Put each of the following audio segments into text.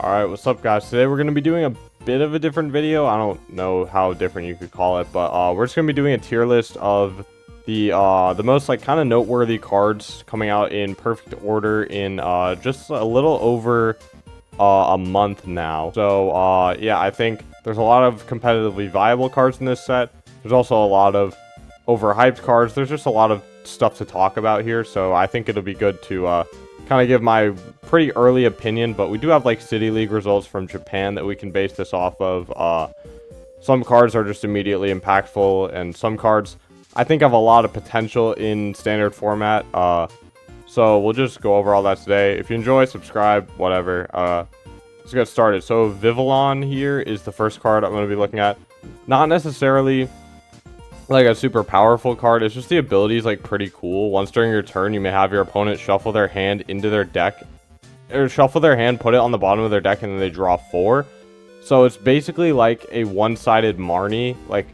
Alright, what's up guys? Today we're going to be doing a bit of a different video. I don't know how different you could call it, but we're just going to be doing a tier list of the most like kind of noteworthy cards coming out in perfect order in just a little over a month now. So yeah, I think there's a lot of competitively viable cards in this set. There's also a lot of overhyped cards. There's just a lot of stuff to talk about here, so I think it'll be good to kind of give my pretty early opinion, but we do have like City League results from Japan that we can base this off of. Some cards are just immediately impactful, and some cards I think have a lot of potential in standard format. So we'll just go over all that today. If you enjoy, subscribe, whatever. Let's get started. So Vivillon here is the first card I'm going to be looking at. Not necessarily like a super powerful card. It's just the ability is like pretty cool. Once during your turn, you may have your opponent shuffle their hand into their deck, or shuffle their hand, put it on the bottom of their deck, and then they draw 4. So it's basically like a one-sided Marnie, like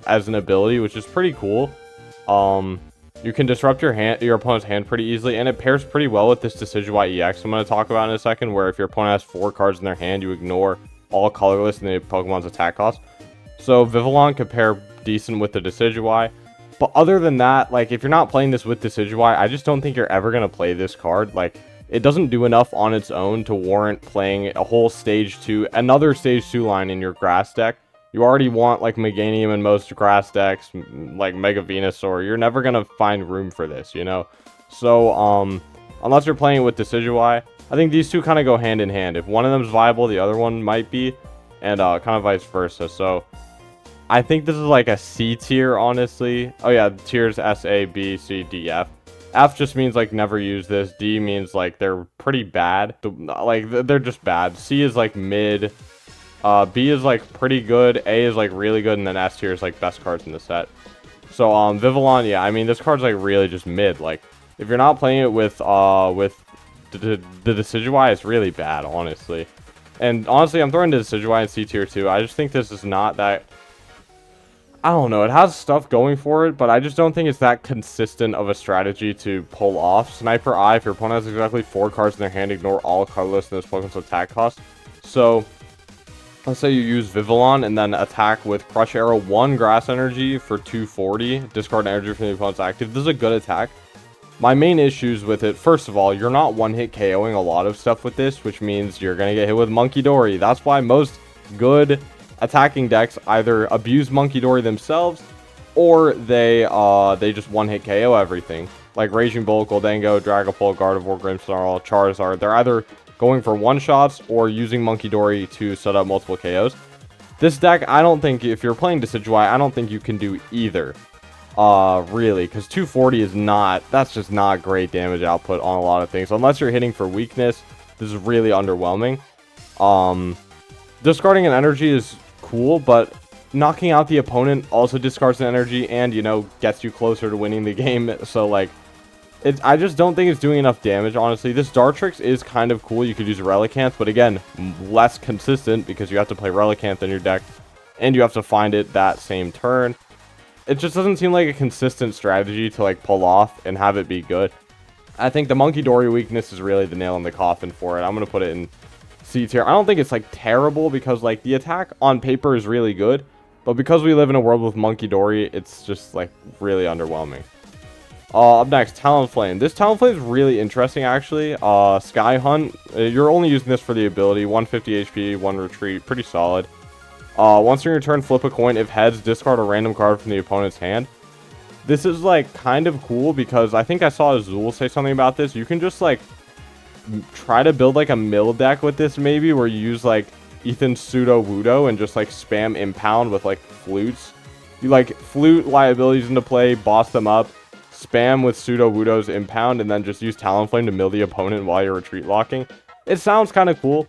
as an ability, which is pretty cool. You can disrupt your opponent's hand pretty easily, and it pairs pretty well with this Decidueye EX I'm going to talk about in a second, where if your opponent has 4 cards in their hand, you ignore all colorless and the Pokemon's attack cost. So Vivillon could pair decent with the Decidueye, but other than that, like if you're not playing this with Decidueye, I just don't think you're ever going to play this card. Like it doesn't do enough on its own to warrant playing a whole another stage 2 line in your grass deck. You already want like Meganium in most grass decks, like Mega Venusaur. You're never going to find room for this, you know? So unless you're playing it with Decidueye, I think these two kind of go hand in hand. If one of them is viable, the other one might be, and kind of vice versa. So I think this is like a C tier, honestly. Oh yeah, tiers S, A, B, C, D, F. F just means like never use this. D means like they're pretty bad. Like they're just bad. C is like mid. B is like pretty good. A is like really good, and then S tier is like best cards in the set. So Vivillon, yeah, I mean this card's like really just mid. Like if you're not playing it with the Decidueye, it's really bad, honestly. And honestly, I'm throwing the Decidueye in C tier too. I just think this is not that. I don't know, it has stuff going for it, but I just don't think it's that consistent of a strategy to pull off. Sniper Eye, if your opponent has exactly 4 cards in their hand, ignore all colorless and this Pokemon's attack cost. So, let's say you use Vivillon and then attack with Crush Arrow 1 Grass Energy for 240, discard energy from the opponent's active. This is a good attack. My main issues with it, first of all, you're not one-hit KOing a lot of stuff with this, which means you're going to get hit with Monkey Dory. That's why most good attacking decks either abuse Monkey Dory themselves, or they just one-hit KO everything. Like Raging Bull, Goldango, Dragapult, Gardevoir, Grimmsnarl, Charizard. They're either going for one-shots or using Monkey Dory to set up multiple KOs. This deck, I don't think, if you're playing Decidueye, I don't think you can do either. Really, because 240 is not, that's just not great damage output on a lot of things. Unless you're hitting for weakness, this is really underwhelming. Discarding an energy is cool, but knocking out the opponent also discards an energy and, you know, gets you closer to winning the game. So like I just don't think it's doing enough damage, honestly. This Dartrix is kind of cool. You could use Relicanth, but again, less consistent because you have to play Relicanth in your deck and you have to find it that same turn. It just doesn't seem like a consistent strategy to like pull off and have it be good. I think the Monkey Dory weakness is really the nail in the coffin for it. I'm going to put it in C tier. I don't think it's like terrible because like the attack on paper is really good, but because we live in a world with Monkey Dory, it's just like really underwhelming. Up next, Talonflame. This Talonflame is really interesting actually. Sky Hunt, you're only using this for the ability. 150 HP, 1 retreat, pretty solid. Once during your turn, flip a coin. If heads, discard a random card from the opponent's hand. This is like kind of cool because I think I saw Azul say something about this. You can just like try to build like a mill deck with this, maybe, where you use like Ethan's Pseudo-Wudo and just like spam impound with like flutes. You like flute liabilities into play, boss them up, spam with Pseudo-Wudo's impound, and then just use Talonflame to mill the opponent while you're retreat locking. It sounds kind of cool,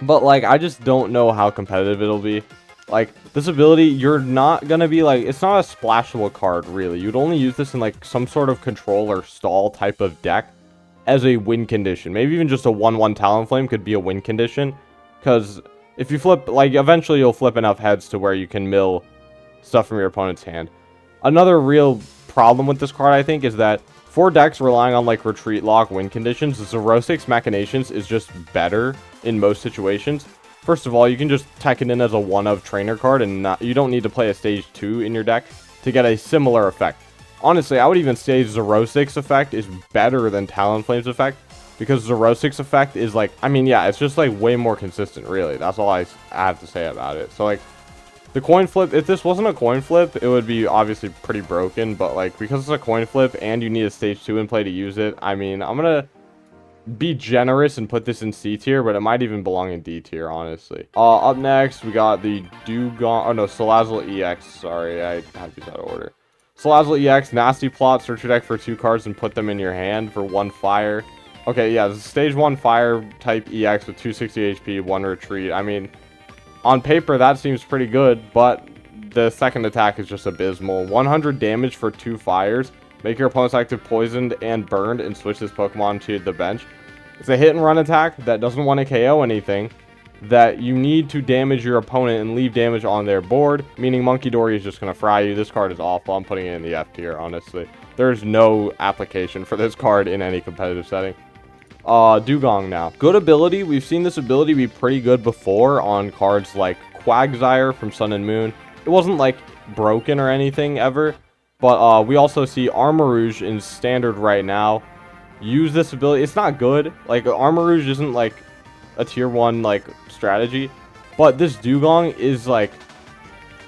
but like I just don't know how competitive it'll be. Like this ability, you're not gonna be like, it's not a splashable card really. You'd only use this in like some sort of control or stall type of deck as a win condition. Maybe even just a 1/1 Talonflame could be a win condition, because if you flip, like eventually you'll flip enough heads to where you can mill stuff from your opponent's hand. Another real problem with this card, I think, is that for decks relying on like retreat lock win conditions, Xerosic's Machinations is just better in most situations. First of all, you can just tech it in as a one-of trainer card, and you don't need to play a stage 2 in your deck to get a similar effect. Honestly, I would even say Xeroxic's effect is better than Talonflame's effect, because Xeroxic's effect is like, I mean, yeah, it's just like way more consistent, really. That's all I have to say about it. So like, the coin flip, if this wasn't a coin flip, it would be obviously pretty broken, but like, because it's a coin flip and you need a stage 2 in play to use it, I mean, I'm gonna be generous and put this in C tier, but it might even belong in D tier, honestly. Up next, we got the Dewgong, oh no, Salazzle EX, sorry, I had these out of order. Salazzle EX, Nasty Plot, search your deck for 2 cards and put them in your hand for 1 fire. Okay, yeah, this is stage 1 fire type EX with 260 HP, 1 retreat. I mean, on paper, that seems pretty good, but the second attack is just abysmal. 100 damage for 2 fires. Make your opponent's active poisoned and burned and switch this Pokemon to the bench. It's a hit and run attack that doesn't want to KO anything, that you need to damage your opponent and leave damage on their board, meaning Monkey Dory is just going to fry you. This card is awful. I'm putting it in the F tier, honestly. There's no application for this card in any competitive setting. Dewgong now. Good ability. We've seen this ability be pretty good before on cards like Quagsire from Sun and Moon. It wasn't like broken or anything ever, but we also see Armarouge in standard right now. Use this ability. It's not good. Like, Armarouge isn't like a tier 1 like strategy, but this Dewgong is like,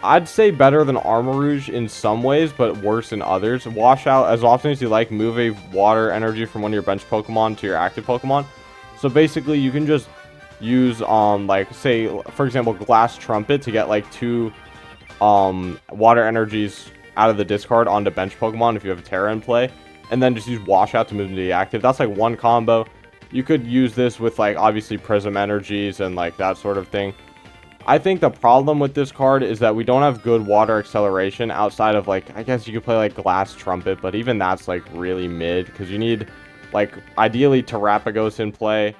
I'd say better than Armarouge in some ways, but worse in others. Wash out as often as you like. Move a water energy from one of your bench Pokemon to your active Pokemon. So basically, you can just use like, say for example, Glass Trumpet to get like 2 water energies out of the discard onto bench Pokemon if you have a Terra in play, and then just use Washout to move them to the active. That's like one combo. You could use this with like obviously Prism energies and like that sort of thing. I think the problem with this card is that we don't have good water acceleration outside of like, I guess you could play like Glass Trumpet, but even that's like really mid, because you need like ideally Terrapagos in play,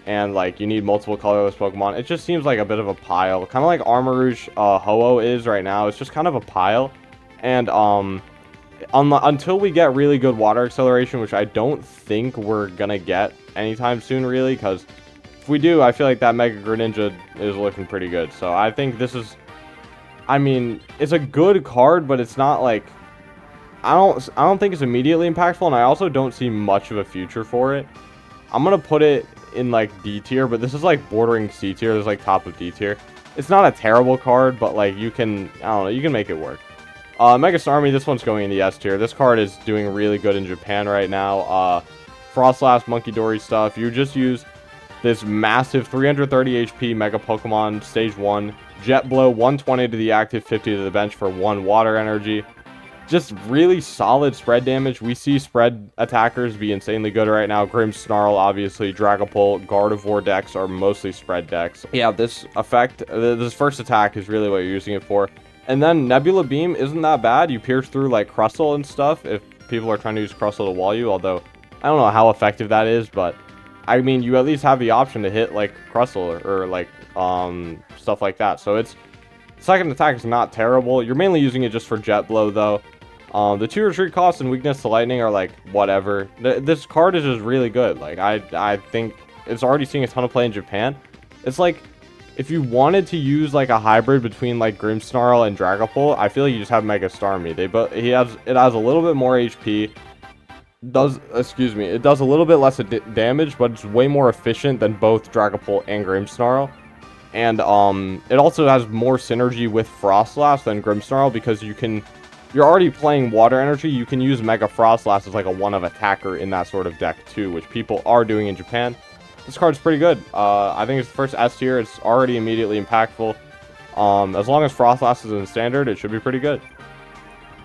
and like you need multiple colorless Pokemon. It just seems like a bit of a pile, kind of like Armarouge Ho-Oh is right now. It's just kind of a pile, and until we get really good water acceleration, which I don't think we're gonna get anytime soon, really, because if we do, I feel like that Mega Greninja is looking pretty good. So I think this is, I mean, it's a good card, but it's not like, I don't think it's immediately impactful, and I also don't see much of a future for it. I'm gonna put it in like D tier, but this is like bordering C tier. This is like top of D tier. It's not a terrible card, but like you can, I don't know, you can make it work. Mega Starmie, this one's going in the S tier. This card is doing really good in Japan right now. Frostlass, Monkey Dory stuff. You just use this massive 330 HP Mega Pokemon, Stage 1. Jet Blow, 120 to the active, 50 to the bench for 1 water energy. Just really solid spread damage. We see spread attackers be insanely good right now. Grimmsnarl, obviously. Dragapult, Gardevoir decks are mostly spread decks. Yeah, this effect, this first attack is really what you're using it for. And then Nebula Beam isn't that bad. You pierce through like Crustle and stuff if people are trying to use Crustle to wall you, although I don't know how effective that is, but I mean, you at least have the option to hit like Crustle or like stuff like that. So it's, second attack is not terrible. You're mainly using it just for Jet Blow though. The 2 retreat costs and weakness to lightning are like whatever. This card is just really good. Like I think it's already seeing a ton of play in Japan. It's like, if you wanted to use like a hybrid between like Grimmsnarl and Dragapult, I feel like you just have Mega Starmie. It has a little bit more HP. It does a little bit less damage, but it's way more efficient than both Dragapult and Grimmsnarl. And it also has more synergy with Frostlass than Grimmsnarl, because you're already playing water energy. You can use Mega Frostlass as like a one-of attacker in that sort of deck too, which people are doing in Japan. This card's pretty good. I think it's the first S tier. It's already immediately impactful. As long as Frostlass is in standard, it should be pretty good.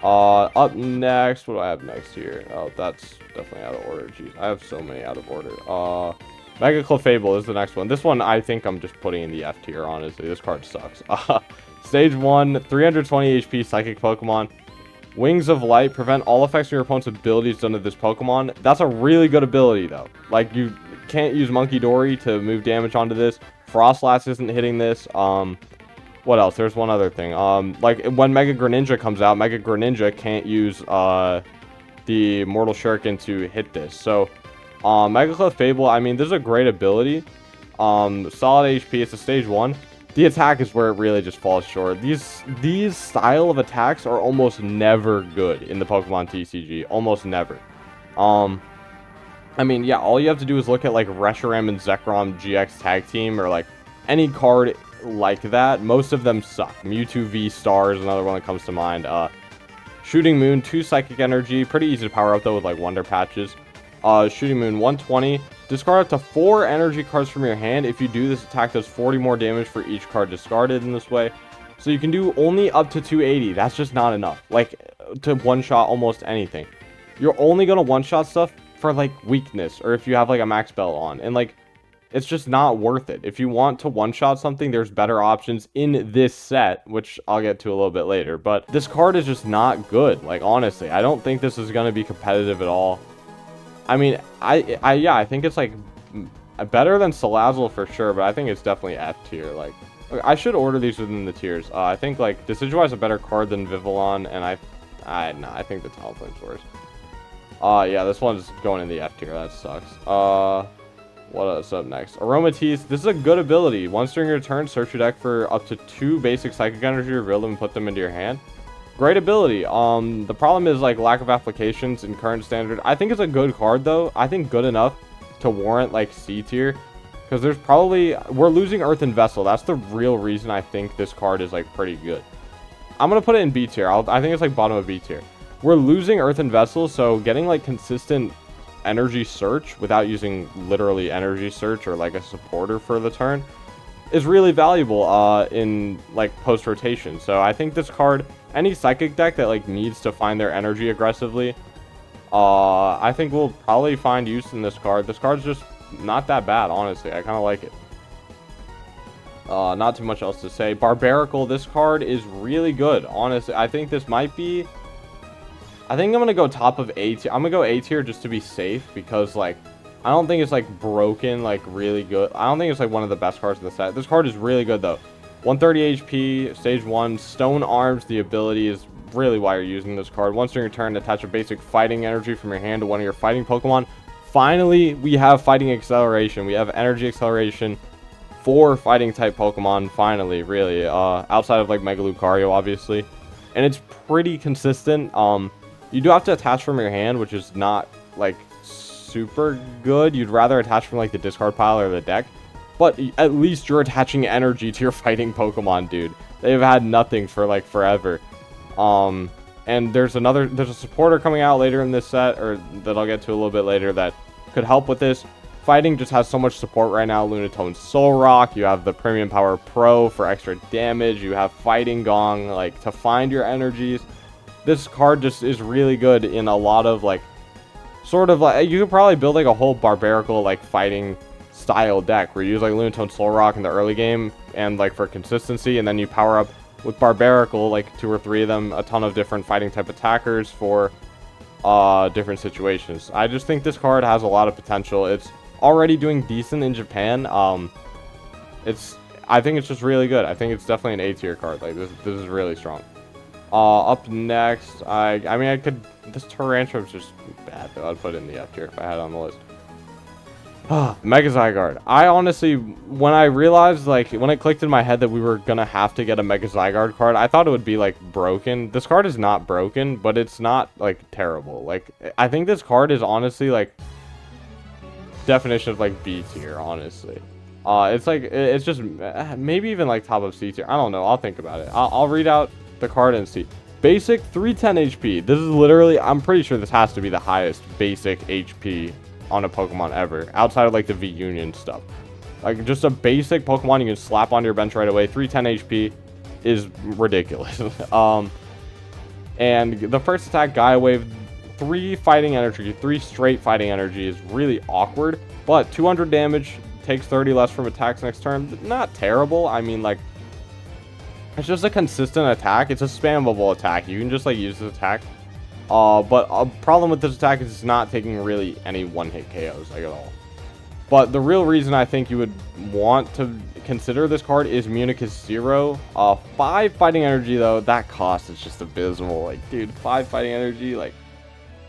Up next, what do I have next here? Oh, that's definitely out of order. Jeez, I have so many out of order. Mega Clefable is the next one. This one, I think I'm just putting in the F tier, honestly. This card sucks. Stage 1, 320 HP Psychic Pokemon. Wings of Light, prevent all effects from your opponent's abilities done to this Pokemon. That's a really good ability, though. Like, you can't use Monkey Dory to move damage onto this. Frostlass isn't hitting this. What else? There's one other thing. Like, when Mega Greninja comes out, Mega Greninja can't use the Mortal Shuriken to hit this. So, Mega Clefable, I mean, this is a great ability. Solid HP, it's a stage 1. The attack is where it really just falls short. These style of attacks are almost never good in the Pokemon TCG. Almost never. I mean, yeah, all you have to do is look at, like, Reshiram and Zekrom GX Tag Team, or, like, any card like that. Most of them suck. Mewtwo V Star is another one that comes to mind. Shooting Moon, 2 Psychic Energy. Pretty easy to power up, though, with, like, Wonder Patches. Shooting Moon, 120. Discard up to 4 energy cards from your hand. If you do, this attack does 40 more damage for each card discarded in this way. So you can do only up to 280. That's just not enough. Like, to one-shot almost anything. You're only going to one-shot stuff for, like, weakness, or if you have, like, a max belt on. And, like, it's just not worth it. If you want to one-shot something, there's better options in this set, which I'll get to a little bit later. But this card is just not good. Like, honestly, I don't think this is going to be competitive at all. I mean, yeah, I think it's, like, better than Salazzle for sure, but I think it's definitely F tier. Like, I should order these within the tiers. I think, like, Decidueye is a better card than Vivillon, and I think the Talonflame's worse. Yeah, this one's going in the F tier. That sucks. What's up next? Aromatisse. This is a good ability. Once during your turn, search your deck for up to 2 basic psychic energy, reveal them, and put them into your hand. Great ability. The problem is, like, lack of applications in current standard. I think it's a good card, though. I think good enough to warrant, like, C tier. Because there's probably... We're losing Earthen Vessel. That's the real reason I think this card is, like, pretty good. I'm going to put it in B tier. I think it's, like, bottom of B tier. We're losing Earthen Vessel, so getting, like, consistent energy search without using literally energy search or, like, a supporter for the turn is really valuable in, like, post-rotation. So I think this card... Any psychic deck that, like, needs to find their energy aggressively, I think we'll probably find use in this card. This card's just not that bad, honestly. I kind of like it. Not too much else to say. Barbaracle, this card is really good, honestly. I think this might be... I think I'm going to go top of A tier. I'm going to go A tier just to be safe, because, like, I don't think it's, like, broken, like, really good. I don't think it's, like, one of the best cards in the set. This card is really good, though. 130 HP, stage 1, Stone Arms, the ability is really why you're using this card. Once during your turn, attach a basic fighting energy from your hand to one of your fighting Pokemon. Finally, we have fighting acceleration. We have energy acceleration for fighting type Pokemon, finally, really. Outside of, like, Mega Lucario, obviously. And it's pretty consistent. You do have to attach from your hand, which is not, like, super good. You'd rather attach from, like, the discard pile or the deck. But at least you're attaching energy to your fighting Pokemon, dude. They've had nothing for, like, forever. And there's a supporter coming out later in this set, or that I'll get to a little bit later, that could help with this. Fighting just has so much support right now. Lunatone Solrock. You have the Premium Power Pro for extra damage. You have Fighting Gong, like, to find your energies. This card just is really good in a lot of, like, sort of, like, you could probably build, like, a whole Barbaracle, like, fighting style deck where you use, like, Lunatone Solrock in the early game and, like, for consistency, and then you power up with Barbaracle, like, 2 or 3 of them, a ton of different fighting type attackers for different situations. I just think this card has a lot of potential. It's already doing decent in Japan. I think it's just really good. I think it's definitely an A tier card. Like, this is really strong. Up next, this Tyrantrum is just bad, though. I'd put it in the F tier if I had it on the list. Mega Zygarde. I honestly, when I realized, like, when it clicked in my head that we were gonna have to get a Mega Zygarde card, I thought it would be, like, broken. This card is not broken, but it's not, like, terrible. Like, I think this card is honestly, like, definition of, like, B tier, honestly. It's, like, it's just, maybe even, like, top of C tier. I don't know. I'll think about it. I'll read out the card and see. Basic, 310 HP. This is literally, I'm pretty sure this has to be the highest basic HP on a Pokemon ever, outside of, like, the V-Union stuff. Like, just a basic Pokemon you can slap onto your bench right away. 310 HP is ridiculous. And the first attack, Gaia Wave, 3 fighting energy, 3 straight fighting energy is really awkward, but 200 damage, takes 30 less from attacks next turn. Not terrible. I mean, like, it's just a consistent attack. It's a spammable attack. You can just, like, use this attack. But a problem with this attack is it's not taking really any one-hit KOs, like, at all. But the real reason I think you would want to consider this card is Municus 0. 5 fighting energy, though, that cost is just abysmal. Like, dude, 5 fighting energy, like...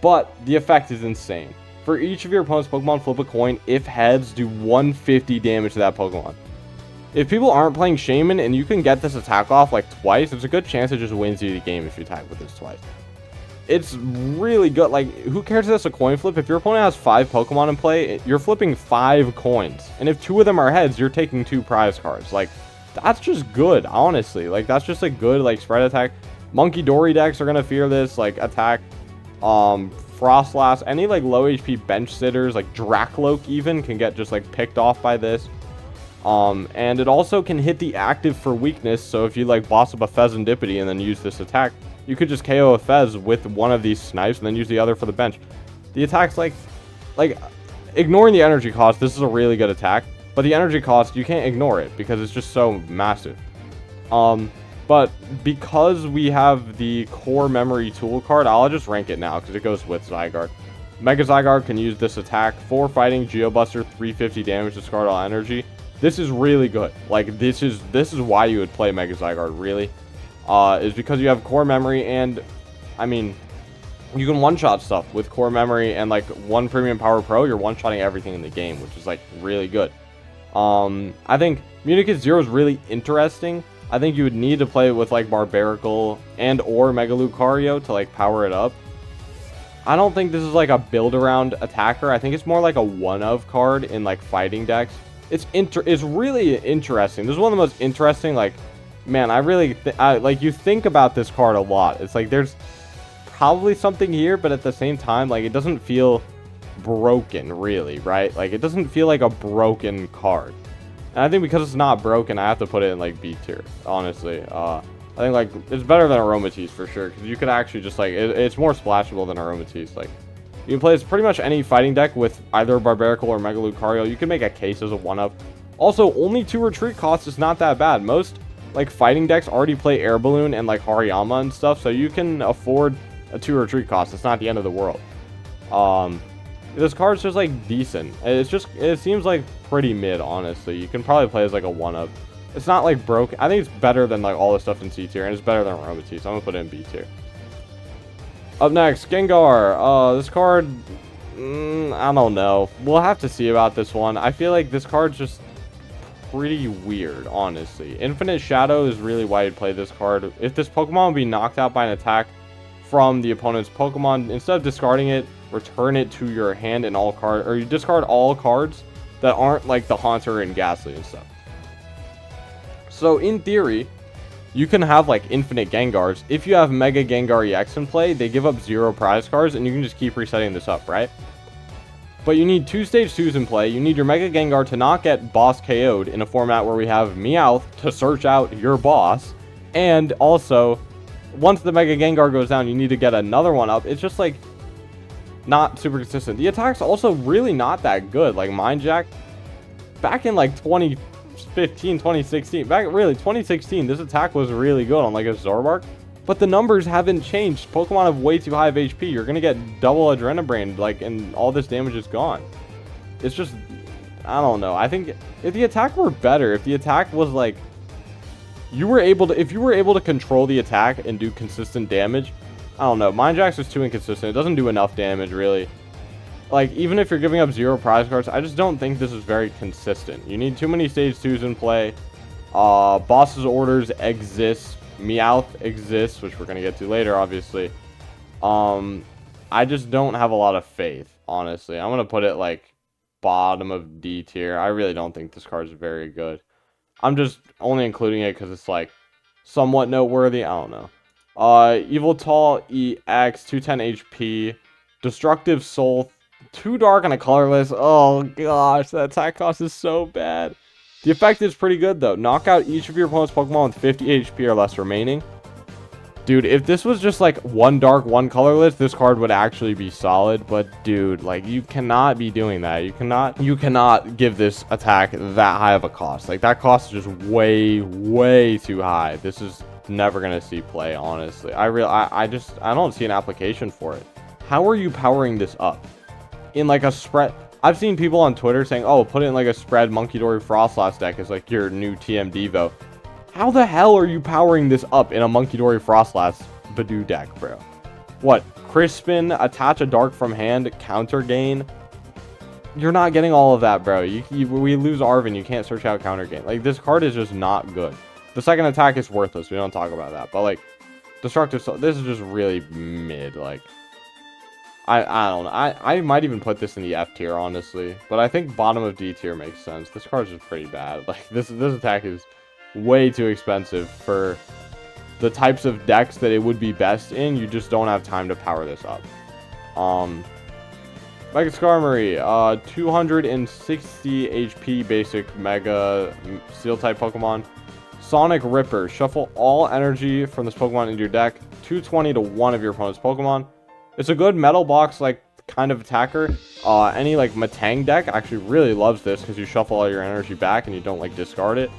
But the effect is insane. For each of your opponent's Pokemon, flip a coin. If heads, do 150 damage to that Pokemon. If people aren't playing Shaman and you can get this attack off like twice, there's a good chance it just wins you the game if you attack with this twice. It's really good. Like, who cares if that's a coin flip? If your opponent has 5 Pokemon in play, you're flipping 5 coins. And if 2 of them are heads, you're taking 2 prize cards. Like, that's just good, honestly. Like, that's just a good, like, spread attack. Monkey Dory decks are going to fear this, like, attack. Frostlass, any, like, low HP bench sitters, like Dracloak even, can get just, like, picked off by this. And it also can hit the active for weakness, so if you, like, boss up a Fezandipity and then use this attack, you could just KO a Fez with one of these snipes and then use the other for the bench. The attack's like, ignoring the energy cost, this is a really good attack. But the energy cost, you can't ignore it because it's just so massive. But because we have the core memory tool card, I'll just rank it now because it goes with Zygarde. Mega Zygarde can use this attack. 4 fighting, Geobuster, 350 damage, discard all energy. This is really good. Like, this is why you would play Mega Zygarde, really. Is because you have core memory, and I mean, you can one-shot stuff with core memory and like 1 premium power pro. You're one-shotting everything in the game, which is like really good. I think Municus Zero is really interesting. I think you would need to play it with like Barbaracle and or Mega Lucario to like power it up. I don't think this is like a build around attacker. I think it's more like a one-of card in like fighting decks. It's really interesting. This is one of the most interesting, like, man, I really like, you think about this card a lot. It's like there's probably something here, but at the same time, like, it doesn't feel broken, really, right? Like, it doesn't feel like a broken card. And I think because it's not broken, I have to put it in like B tier, honestly. I think like it's better than Aromatisse for sure, because you could actually just like it's more splashable than Aromatisse. Like, you can play as pretty much any fighting deck with either Barbaracle or Mega Lucario. You can make a case as a one-up. Also, only 2 retreat costs is not that bad. Most like fighting decks already play Air Balloon and like Hariyama and stuff, so you can afford a 2 retreat cost. It's not the end of the world. This card's just like decent. It seems like pretty mid, honestly. You can probably play as like a 1-up. It's not like broken. I think it's better than like all the stuff in C tier, and it's better than Aromatisse. So I'm gonna put it in B tier. Up next, Gengar. This card, I don't know. We'll have to see about this one. I feel like this card's just pretty weird, honestly. Infinite Shadow is really why you'd play this card. If this Pokemon would be knocked out by an attack from the opponent's Pokemon, instead of discarding it, return it to your hand in all cards, or you discard all cards that aren't like the Haunter and Ghastly and stuff. So in theory, you can have like infinite Gengars. If you have Mega Gengar EX in play, they give up 0 prize cards, and you can just keep resetting this up, right? But you need 2 stage 2s in play. You need your Mega Gengar to not get boss KO'd in a format where we have Meowth to search out your boss. And also, once the Mega Gengar goes down, you need to get another one up. It's just like not super consistent. The attack's also really not that good. Like Mind Jack, back in like 2015, 2016, back really 2016, this attack was really good on like a Zoroark. But the numbers haven't changed. Pokemon have way too high of HP. You're going to get double Adrenabrain, like, and all this damage is gone. It's just, I don't know. I think if the attack were better, if the attack was like, if you were able to control the attack and do consistent damage, I don't know. Mind Jack's is too inconsistent. It doesn't do enough damage, really. Like, even if you're giving up 0 prize cards, I just don't think this is very consistent. You need too many stage 2s in play. Boss's orders exist. Meowth exists, which we're going to get to later, obviously. I just don't have a lot of faith, honestly. I'm going to put it, like, bottom of D tier. I really don't think this card is very good. I'm just only including it because it's, like, somewhat noteworthy. I don't know. Yveltal EX, 210 HP. Destructive Soul, 2 dark and a colorless. Oh, gosh, that attack cost is so bad. The effect is pretty good, though. Knock out each of your opponent's Pokemon with 50 HP or less remaining. Dude, if this was just like 1 dark, 1 colorless, this card would actually be solid. But, dude, like, you cannot be doing that. You cannot give this attack that high of a cost. Like, that cost is just way, way too high. This is never going to see play, honestly. I don't see an application for it. How are you powering this up? In, like, a spread... I've seen people on Twitter saying, oh, put it in like a spread Monkey Dory Frostlass deck as like your new TM Devo. How the hell are you powering this up in a Monkey Dory Frostlass Badoo deck, bro? What? Crispin, attach a dark from hand, counter gain, you're not getting all of that, bro. We lose Arvin, you can't search out counter gain. Like, this card is just not good. The second attack is worthless. We don't talk about that. But, like, Destructive Soul, this is just really mid. Like, I don't know. I might even put this in the F tier, honestly. But I think bottom of D tier makes sense. This card's just pretty bad. Like, this attack is way too expensive for the types of decks that it would be best in. You just don't have time to power this up. Mega Skarmory, 260 HP basic Mega Steel type Pokemon. Sonic Ripper, shuffle all energy from this Pokemon into your deck. 220 to one of your opponent's Pokemon. It's a good Metal Box like kind of attacker. Any like Matang deck actually really loves this because you shuffle all your energy back and you don't like discard it.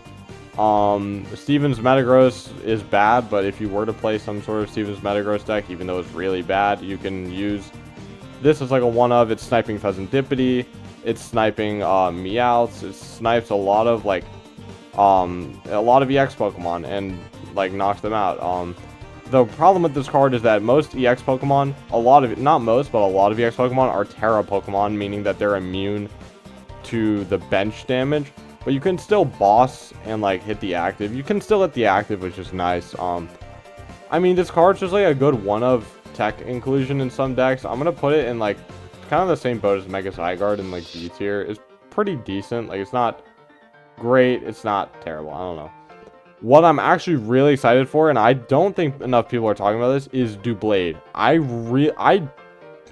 Steven's Metagross is bad, but if you were to play some sort of Steven's Metagross deck, even though it's really bad, you can use this as like a one-of. It's sniping Pheasantipity, it's sniping Meowths, it snipes a lot of like EX Pokemon and like knocks them out. The problem with this card is that most EX Pokemon, not most, but a lot of EX Pokemon are Terra Pokemon, meaning that they're immune to the bench damage. But you can still boss and like hit the active. You can still hit the active, which is nice. I mean, this card's just like a good one-of tech inclusion in some decks. I'm gonna put it in like kind of the same boat as Mega Zygarde in like B tier. It's pretty decent. Like, it's not great, it's not terrible. I don't know. What I'm actually really excited for, and I don't think enough people are talking about this, is Doublade. I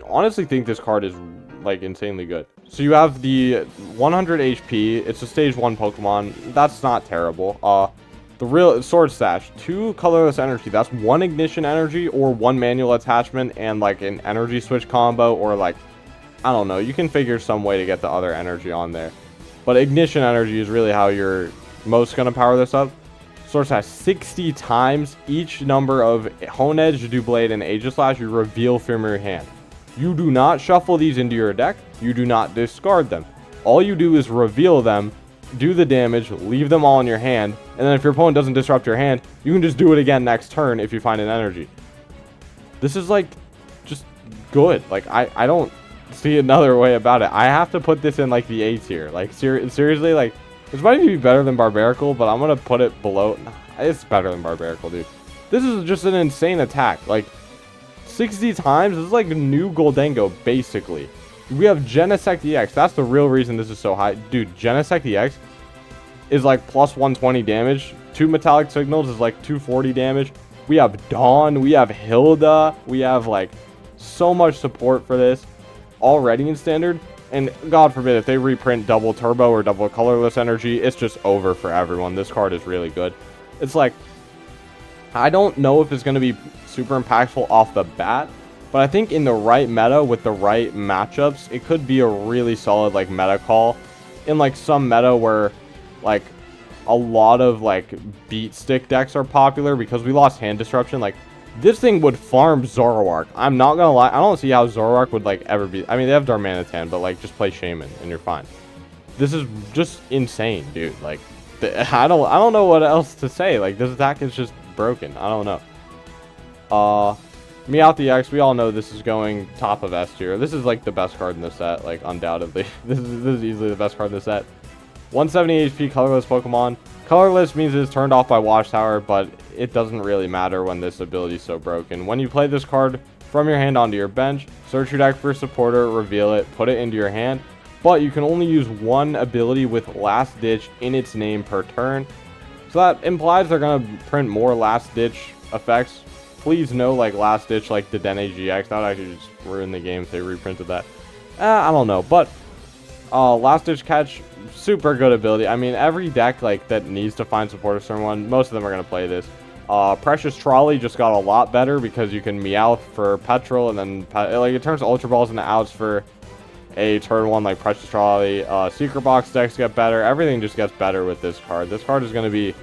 honestly think this card is like insanely good. So you have the 100 HP. It's a stage 1 Pokemon. That's not terrible. The real Sword Stash, 2 colorless energy. That's 1 ignition energy or 1 manual attachment and like an energy switch combo, or like, I don't know. You can figure some way to get the other energy on there. But ignition energy is really how you're most going to power this up. Sword Stash, 60 times each number of Honedge, Doublade, and Aegislash you reveal from your hand. You do not shuffle these into your deck. You do not discard them. All you do is reveal them, do the damage, leave them all in your hand, and then if your opponent doesn't disrupt your hand, you can just do it again next turn if you find an energy. This is like just good. Like, I don't see another way about it. I have to put this in like the A tier. Like, seriously, like, this might even be better than Barbaracle, but I'm gonna put it below. It's better than Barbaracle, dude. This is just an insane attack. Like, 60 times. This is like new Goldengo, basically. We have Genesect EX. That's the real reason this is so high. Dude, Genesect EX is like plus 120 damage. 2 Metallic Signals is like 240 damage. We have Dawn. We have Hilda. We have like so much support for this already in Standard. And God forbid if they reprint double turbo or double colorless energy, it's just over for everyone. This card is really good. It's like, I don't know if it's going to be super impactful off the bat, but I think in the right meta with the right matchups, it could be a really solid like meta call in like some meta where like a lot of like beat stick decks are popular because we lost hand disruption. Like, this thing would farm Zoroark. I'm not gonna lie, I don't see how Zoroark would like ever be. I mean, they have Darmanitan, but like, just play Shaman and you're fine. This is just insane, dude. Like, I don't know what else to say. Like, this attack is just broken. I don't know. Meowth EX, we all know this is going top of S tier. This is like the best card in the set, like undoubtedly. This is easily the best card in the set. 170 HP colorless Pokemon. Colorless means it's turned off by Watchtower, but it doesn't really matter when this ability is so broken. When you play this card from your hand onto your bench, search your deck for a supporter, reveal it, put it into your hand, but you can only use 1 ability with Last Ditch in its name per turn. So that implies they're going to print more Last Ditch effects. Please no like Last Ditch like Dedenne GX. That would actually just ruin the game if they reprinted that. I don't know, but Last Ditch Catch, super good ability. I mean, every deck like that needs to find support of someone, most of them are going to play this. Precious Trolley just got a lot better because you can Meowth for Petrol, and then like it turns Ultra Balls into outs for a turn 1 like Precious Trolley. Secret Box decks get better. Everything just gets better with this card. This card is going to be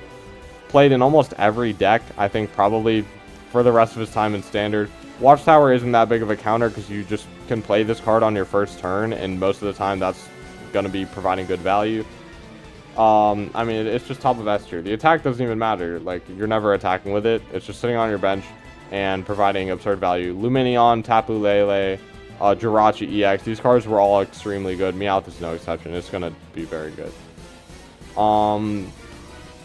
played in almost every deck, I think, probably for the rest of his time in Standard. Watchtower isn't that big of a counter because you just can play this card on your first turn, and most of the time that's going to be providing good value. I mean, it's just top of S tier. The attack doesn't even matter. Like, you're never attacking with it. It's just sitting on your bench and providing absurd value. Lumineon, Tapu Lele, Jirachi EX. These cards were all extremely good. Meowth is no exception. It's gonna be very good.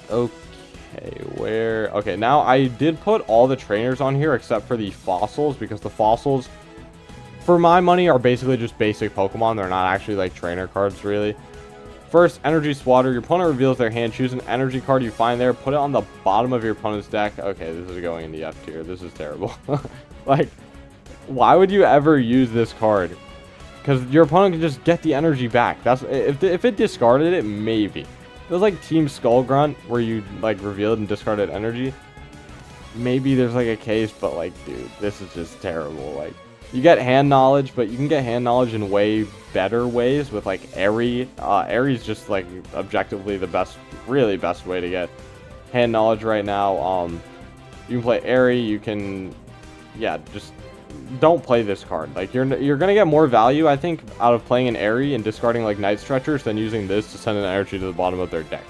Okay, where... Okay, now I did put all the trainers on here except for the fossils, because the fossils, for my money, are basically just basic Pokemon. They're not actually like trainer cards, really. First, Energy Swatter. Your opponent reveals their hand. Choose an energy card you find there. Put it on the bottom of your opponent's deck. Okay, this is going in the F tier. This is terrible. Like, why would you ever use this card? Because your opponent can just get the energy back. That's if it discarded it, maybe. It was like Team Skull Grunt, where you like revealed and discarded energy. Maybe there's like a case, but like, dude, this is just terrible. Like, you get hand knowledge, but you can get hand knowledge in way better ways with like Airy. Airy's just like objectively the best, really best way to get hand knowledge right now. You can play Airy. You can, yeah, just don't play this card. Like, you're gonna get more value, I think, out of playing an Airy and discarding like Night Stretchers than using this to send an energy to the bottom of their deck.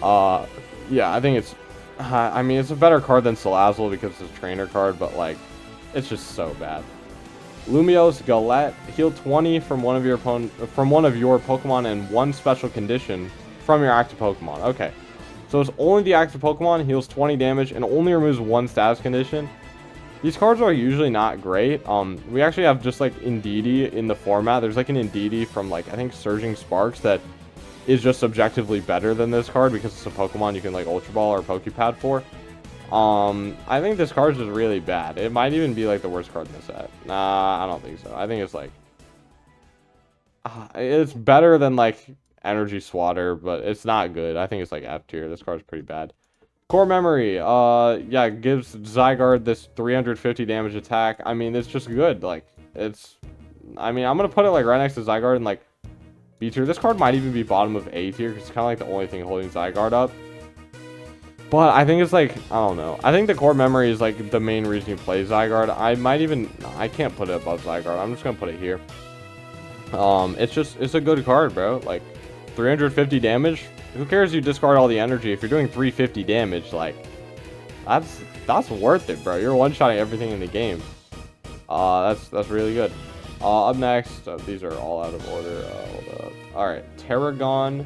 Yeah, I think it's, I mean, it's a better card than Salazzle because it's a trainer card, but like, it's just so bad. Lumiose Galette. Heal 20 from one of your Pokemon and one special condition from your active Pokemon. Okay, so it's only the active Pokemon, heals 20 damage, and only removes one status condition. These cards are usually not great. We actually have just like Indeedee in the format. There's like an Indeedee from like, I think, Surging Sparks that is just subjectively better than this card because it's a Pokemon you can like Ultra Ball or Pokepad for. I think this card is really bad. It might even be like the worst card in the set. Nah, I don't think so. I think it's like, it's better than like Energy Swatter, but it's not good. I think it's like F tier. This card's pretty bad. Core Memory, yeah, it gives Zygarde this 350 damage attack. I mean, it's just good. Like, it's, I mean, I'm gonna put it like right next to Zygarde and like B tier. This card might even be bottom of A tier because it's kind of like the only thing holding Zygarde up. But I think it's like, I don't know. I think the Core Memory is like the main reason you play Zygarde. I might even, no, I can't put it above Zygarde. I'm just gonna put it here. It's a good card, bro. Like, 350 damage. Who cares you discard all the energy? If you're doing 350 damage, like, that's worth it, bro. You're one-shotting everything in the game. That's really good. Up next, these are all out of order. Hold up. Alright, Terragon.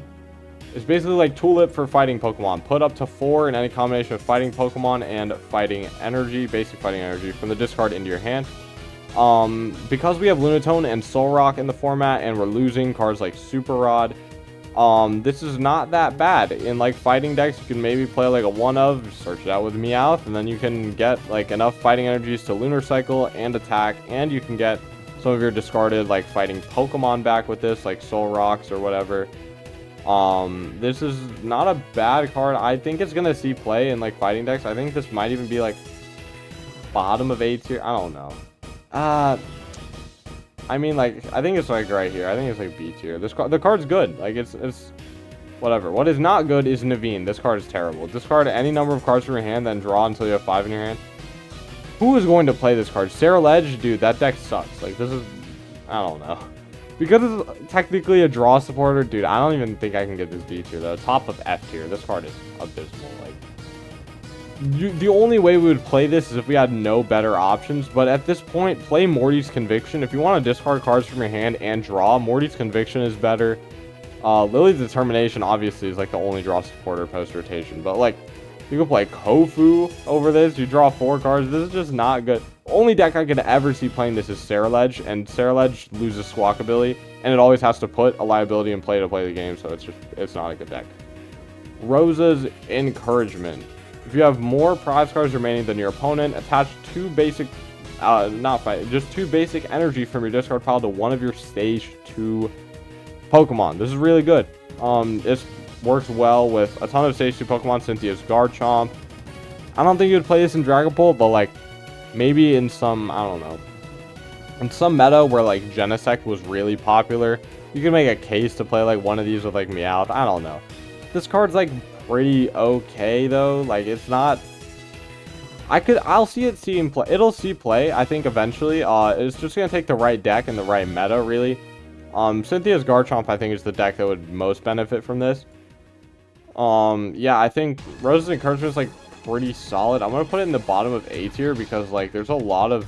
It's basically like Tulip for fighting Pokemon. Put up to 4 in any combination of fighting Pokemon and fighting energy, basic fighting energy, from the discard into your hand. Because we have Lunatone and Solrock in the format, and we're losing cards like Super Rod, this is not that bad. In like fighting decks, you can maybe play like a one-of, search it out with Meowth, and then you can get like enough fighting energies to Lunar Cycle and attack, and you can get some of your discarded like fighting Pokemon back with this, like Solrocks or whatever. This is not a bad card. I think it's gonna see play in like fighting decks. I think this might even be like bottom of A tier. I don't know. I mean, like, I think it's like right here. I think it's like B tier. The card's good. Like, it's whatever. What is not good is Naveen. This card is terrible. Discard any number of cards from your hand, then draw until you have 5 in your hand. Who is going to play this card? Sarah Ledge? Dude, that deck sucks. Like, this is, I don't know. Because it's technically a draw supporter, dude, I don't even think I can get this B tier, though. Top of F tier. This card is abysmal. Like, the only way we would play this is if we had no better options, but at this point, play Morty's Conviction. If you want to discard cards from your hand and draw, Morty's Conviction is better. Lily's Determination, obviously, is like the only draw supporter post-rotation, but like, you can play Kofu over this. You draw 4 cards. This is just not good. Only deck I could ever see playing this is Ceruledge, and Ceruledge loses Squawkabilly, and it always has to put a liability in play to play the game, so it's not a good deck. Rosa's Encouragement. If you have more prize cards remaining than your opponent, attach 2 basic, just 2 basic energy from your discard pile to one of your stage 2 Pokemon. This is really good. This works well with a ton of stage 2 Pokemon. Cynthia's Garchomp. I don't think you would play this in Dragapult, but like, maybe in some, I don't know, in some meta where like Genesect was really popular, you can make a case to play like one of these with like Meowth. I don't know. This card's like pretty okay though. Like, it's not, I'll see it seeing play. It'll see play, I think, eventually. It's just gonna take the right deck and the right meta, really. Cynthia's Garchomp, I think, is the deck that would most benefit from this. Yeah, I think Rose's Encouragement is like pretty solid. I'm gonna put it in the bottom of A tier because like there's a lot of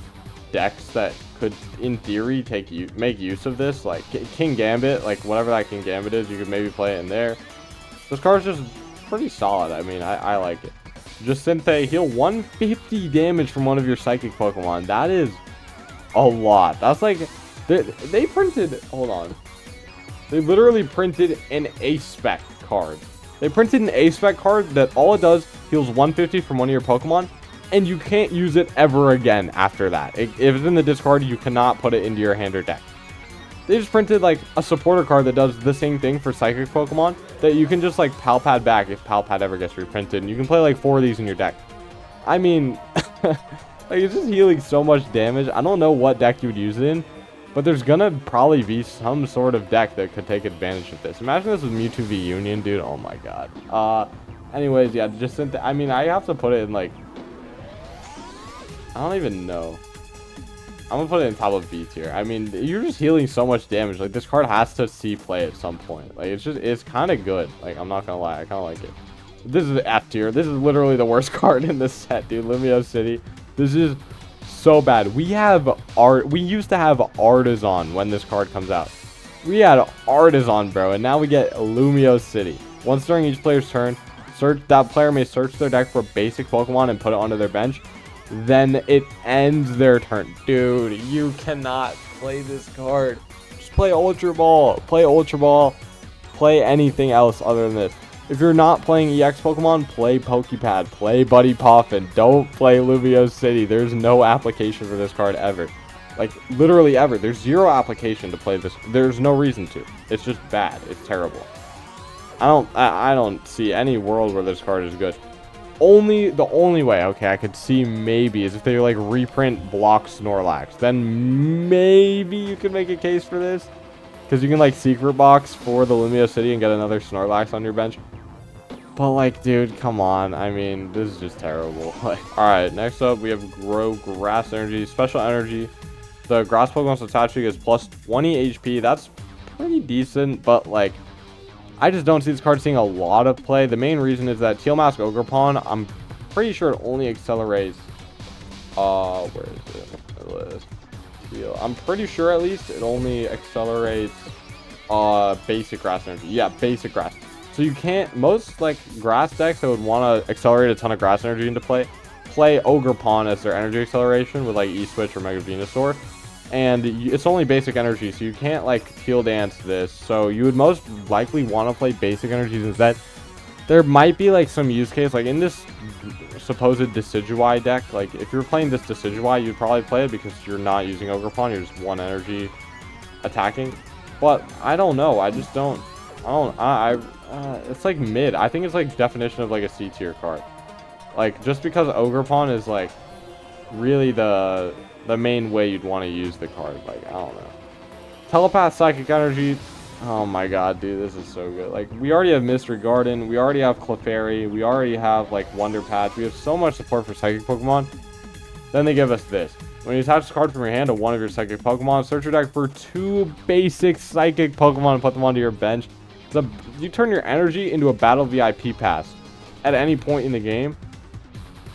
decks that could, in theory, make use of this. Like, King Gambit, like, whatever that King Gambit is, you could maybe play it in there. This card's just pretty solid. I mean, I like it. Jacinthe, heal 150 damage from one of your Psychic Pokemon. That is a lot. That's like, they printed, hold on. They literally printed an A-Spec card. They printed an A-Spec card that all it does, heals 150 from one of your Pokemon, and you can't use it ever again after that. If it's in the discard, you cannot put it into your hand or deck. They just printed like a supporter card that does the same thing for Psychic Pokemon that you can just like Palpad back if Palpad ever gets reprinted, and you can play like 4 of these in your deck. I mean, like, it's just healing so much damage. I don't know what deck you would use it in, but there's gonna probably be some sort of deck that could take advantage of this. Imagine this with Mewtwo v Union, dude. Oh my god. Anyways, yeah, just I mean, I have to put it in like, I don't even know. I'm gonna put it in top of B tier. I mean, you're just healing so much damage. Like, this card has to see play at some point. Like, it's kind of good. Like, I'm not gonna lie, I kind of like it. This is F tier. This is literally the worst card in this set, dude. Lumio City. This is so bad. We used to have Artisan when this card comes out. We had Artisan, bro, and now we get Lumio City. Once during each player's turn, that player may search their deck for basic Pokemon and put it onto their bench. Then it ends their turn. Dude, you cannot play this card. Just play Ultra Ball. Play Ultra Ball. Play anything else other than this. If you're not playing EX Pokemon, play Pokepad. Play Buddy Poffin. Don't play Lumio City. There's no application for this card ever. Like, literally ever. There's zero application to play this. There's no reason to. It's just bad. It's terrible. I don't see any world where this card is good. The only way, okay, I could see maybe is if they like reprint Block Snorlax. Then maybe you could make a case for this, because you can like secret box for the Lumio City and get another Snorlax on your bench. But like, dude, come on. I mean, this is just terrible. Like, all right, next up we have Grow Grass Energy, Special Energy. The Grass Pokemon's attached is plus 20 HP. That's pretty decent, but like, I just don't see this card seeing a lot of play. The main reason is that Teal Mask Ogerpon, I'm pretty sure it only accelerates, where is it? Teal. I'm pretty sure at least it only accelerates basic grass energy. Yeah, basic grass. So you can't, most like grass decks that would want to accelerate a ton of grass energy into play Ogerpon as their energy acceleration with like E-Switch or Mega Venusaur. And it's only basic energy, so you can't like Teal Dance this. So you would most likely want to play basic energies instead. There might be like some use case, like in this supposed Decidueye deck. Like if you're playing this Decidueye, you'd probably play it because you're not using Ogerpon. You're just 1 energy attacking. But I don't know. I just don't. It's like mid. I think it's like definition of like a C tier card. Like just because Ogerpon is like really the main way you'd want to use the card. Like, I don't know. Telepath Psychic Energy. Oh my god, dude, this is so good. Like, we already have Mystery Garden. We already have Clefairy. We already have, like, Wonder Patch. We have so much support for Psychic Pokemon. Then they give us this. When you attach this card from your hand to one of your Psychic Pokemon, search your deck for 2 basic Psychic Pokemon and put them onto your bench. You turn your energy into a Battle VIP pass at any point in the game.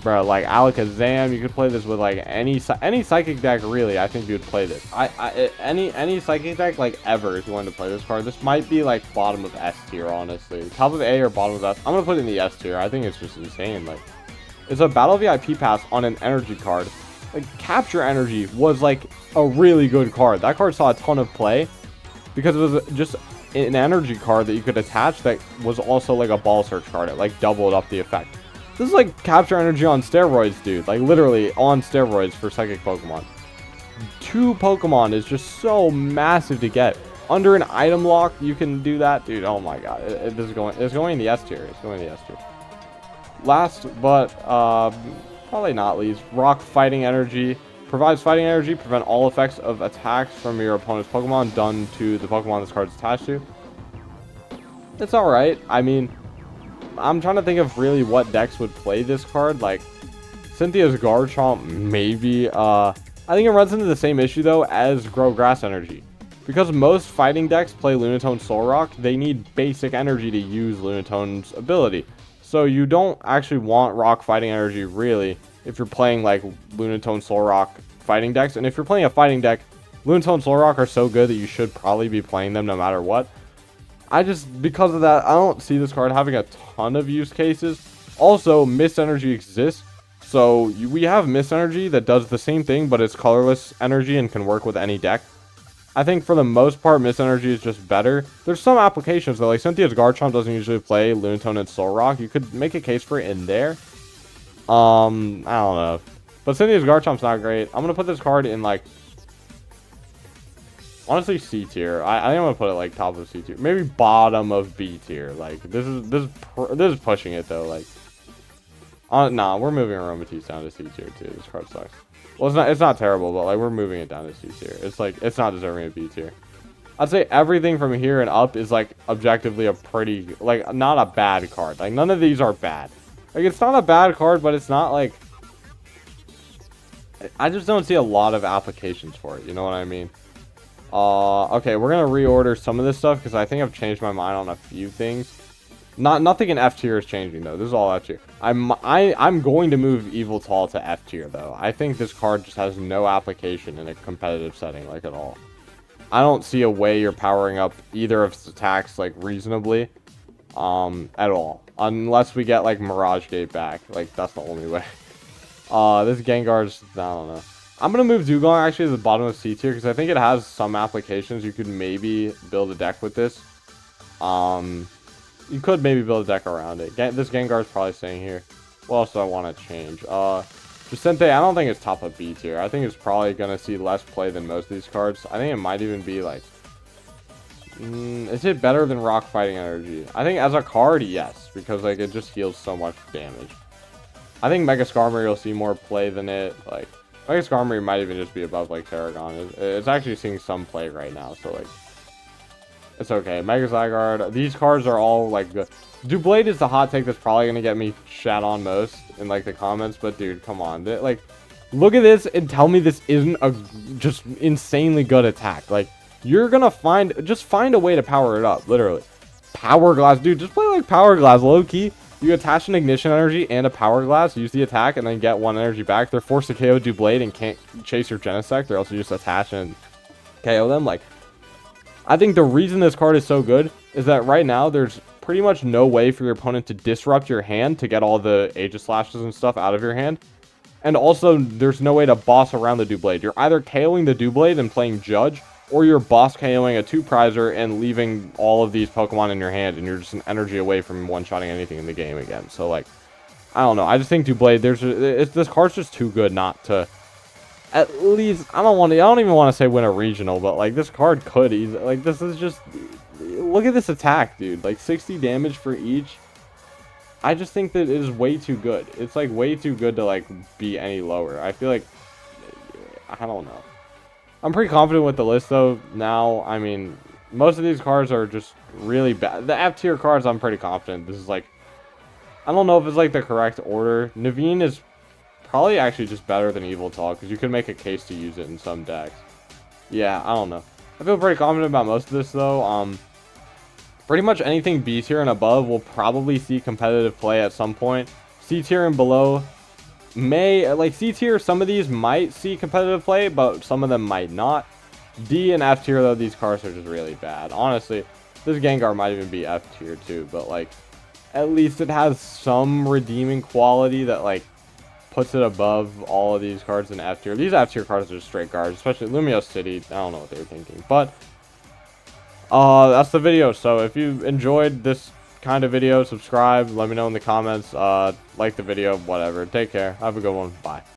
Bro, like Alakazam, you could play this with like any Psychic deck, really. I think you would play this. Any Psychic deck, like ever, if you wanted to play this card. This might be like bottom of S tier, honestly. Top of A or bottom of S. I'm gonna put it in the S tier. I think it's just insane. Like, it's a Battle VIP pass on an energy card. Like, Capture Energy was like a really good card. That card saw a ton of play because it was just an energy card that you could attach that was also like a Ball Search card. It like doubled up the effect. This is like Capture Energy on steroids, dude. Like, literally on steroids for Psychic Pokemon. 2 Pokemon is just so massive to get. Under an item lock, you can do that. Dude, oh my god. It's going in the S tier. It's going in the S tier. Last, but probably not least, Rock Fighting Energy. Provides fighting energy. Prevent all effects of attacks from your opponent's Pokemon done to the Pokemon this card is attached to. It's alright. I mean, I'm trying to think of really what decks would play this card. Like, Cynthia's Garchomp, maybe. I think it runs into the same issue, though, as Grow Grass Energy. Because most fighting decks play Lunatone Solrock, they need basic energy to use Lunatone's ability. So you don't actually want Rock Fighting Energy, really, if you're playing, like, Lunatone Solrock fighting decks. And if you're playing a fighting deck, Lunatone and Solrock are so good that you should probably be playing them no matter what. Because of that, I don't see this card having a ton of use cases. Also, Mist Energy exists. So we have Mist Energy that does the same thing, but it's colorless energy and can work with any deck. I think for the most part, Mist Energy is just better. There's some applications though, like Cynthia's Garchomp doesn't usually play Lunatone and Solrock. You could make a case for it in there. I don't know. But Cynthia's Garchomp's not great. I'm gonna put this card in like, honestly, C tier. I think I'm gonna put it like top of C tier, maybe bottom of B tier. Like this is pushing it though. Like, nah, we're moving Aromatisse down to C tier too. This card sucks. Well, it's not terrible, but like we're moving it down to C tier. It's like it's not deserving of B tier. I'd say everything from here and up is like objectively a pretty, like, not a bad card. Like none of these are bad. Like it's not a bad card, but it's not like, I just don't see a lot of applications for it. You know what I mean? Okay, we're gonna reorder some of this stuff because I think I've changed my mind on a few things. Nothing in F tier is changing though. This is all F tier. I'm going to move Yveltal to F tier though. I think this card just has no application in a competitive setting, like, at all. I don't see a way you're powering up either of its attacks like reasonably, at all, unless we get like Mirage Gate back. Like that's the only way. This Gengar's, I don't know. I'm gonna move Dewgong actually to the bottom of C tier because I think it has some applications. You could maybe build a deck with this. You could maybe build a deck around it. This Gengar is probably staying here. What else do I want to change? Vicente, I don't think it's top of B tier. I think it's probably going to see less play than most of these cards. I think it might even be like... is it better than Rock Fighting Energy? I think as a card, yes. Because like it just heals so much damage. I think Mega Skarmory will see more play than it. Like, Mega Skarmory might even just be above like Terragon. It's actually seeing some play right now. So like... it's okay. Mega Zygarde. These cards are all like good. Doublade is the hot take that's probably gonna get me shat on most in like the comments. But dude, come on. Like, look at this and tell me this isn't a just insanely good attack. Like, you're gonna find a way to power it up. Literally, Power Glass, dude. Just play like Power Glass, low key. You attach an Ignition Energy and a Power Glass, use the attack, and then get one energy back. They're forced to KO Doublade and can't chase your Genesect. They're also just attach and KO them. Like, I think the reason this card is so good is that right now there's pretty much no way for your opponent to disrupt your hand to get all the Aegislashes and stuff out of your hand. And also, there's no way to boss around the Doublade. You're either KOing the Doublade and playing Judge, or you're boss KOing a 2-prizer and leaving all of these Pokemon in your hand, and you're just an energy away from one-shotting anything in the game again. So, like, I don't know. I just think Doublade, this card's just too good not to... At least, I don't even want to say win a regional, but like this card could easily, like this is just, look at this attack, dude, like 60 damage for each. I just think that it is way too good. It's like way too good to like be any lower. I feel like, I don't know. I'm pretty confident with the list though now. I mean, most of these cards are just really bad. The F tier cards, I'm pretty confident. This is like, I don't know if it's like the correct order. Naveen is probably actually just better than Yveltal because you can make a case to use it in some decks. Yeah, I don't know. I feel pretty confident about most of this though. Pretty much anything B tier and above will probably see competitive play at some point. C tier and below may, like C tier, some of these might see competitive play, but some of them might not. D and F tier though, these cards are just really bad. Honestly, this Gengar might even be F tier too, but like at least it has some redeeming quality that like puts it above all of these cards in F tier. These F tier cards are just straight guards, especially Lumiose City. I don't know what they were thinking, but that's the video. So if you enjoyed this kind of video, subscribe, let me know in the comments, like the video, whatever. Take care, have a good one, bye.